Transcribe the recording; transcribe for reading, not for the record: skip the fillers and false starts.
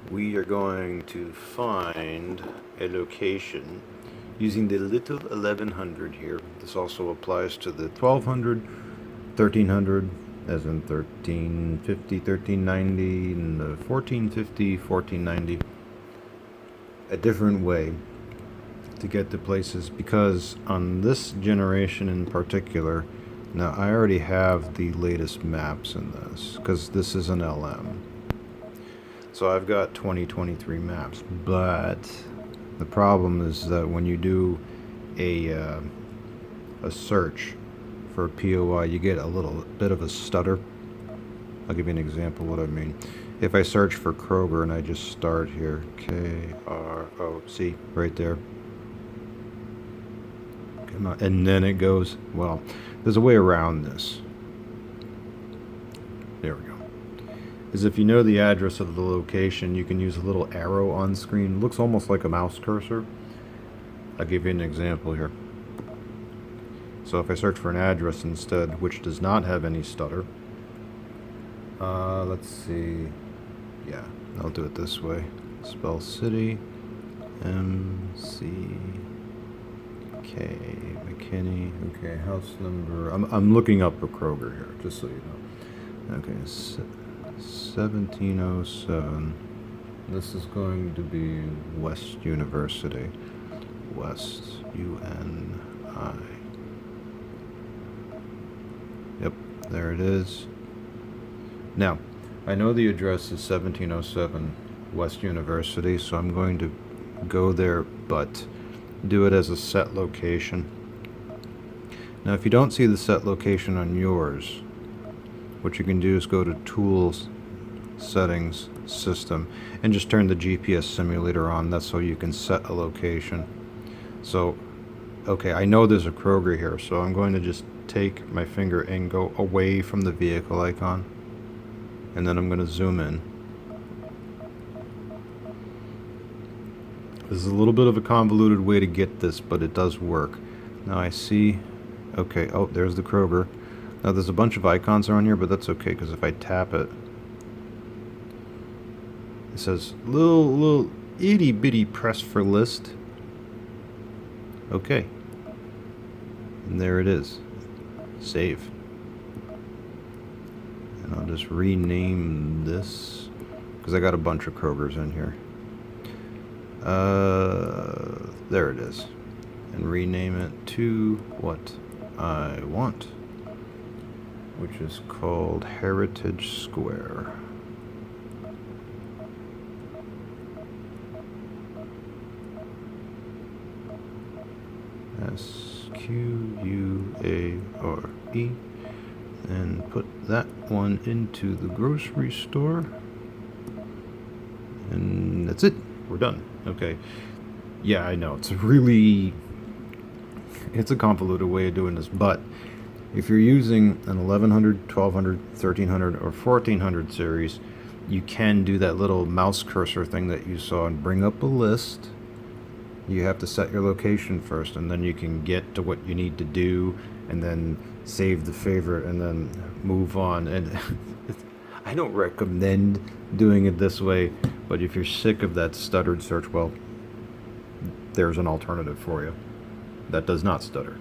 we are going to find a location using the little 1100 here. This also applies to the 1200, 1300, as in 1350, 1390, and the 1450, 1490. A different way to get to places, because on this generation in particular, now I already have the latest maps in this, because this is an LM. So I've got 2023 maps, but the problem is that when you do a search for a POI, you get a little bit of a stutter. I'll give you an example of what I mean. If I search for Kroger and I just start here, K-R-O, right there. Come on, and then it goes, well, there's a way around this. There we go. Is if you know the address of the location, you can use a little arrow on screen. It looks almost like a mouse cursor. I'll give you an example here. So if I search for an address instead, which does not have any stutter, let's see. Yeah, I'll do it this way. Spell city, M-C-K, McKinney. Okay, house number. I'm looking up a Kroger here, just so you know. Okay, 1707. This is going to be West University. West, U-N-I. Yep, there it is. Now, I know the address is 1707 West University, so I'm going to go there, but do it as a set location. Now, if you don't see the set location on yours, what you can do is go to Tools, Settings, System, and just turn the GPS simulator on. That's so you can set a location. So, okay, I know there's a Kroger here, so I'm going to just take my finger and go away from the vehicle icon, and then I'm going to zoom in. This is a little bit of a convoluted way to get this, but it does work. Now I see, okay, oh, there's the Kroger. Now there's a bunch of icons on here, but that's okay, because if I tap it, it says little itty bitty press for list. Okay. And there it is. Save. And I'll just rename this, because I got a bunch of Krogers in here. There it is. And rename it to what I want, which is called Heritage Square. S-Q-U-A-R-E, and put that one into the grocery store, and that's it. We're done. Okay. Yeah, I know it's a convoluted way of doing this, but if you're using an 1100, 1200, 1300, or 1400 series, you can do that little mouse cursor thing that you saw and bring up a list. You have to set your location first, and then you can get to what you need to do, and then save the favorite, and then move on. And I don't recommend doing it this way, but if you're sick of that stuttered search, well, there's an alternative for you that does not stutter.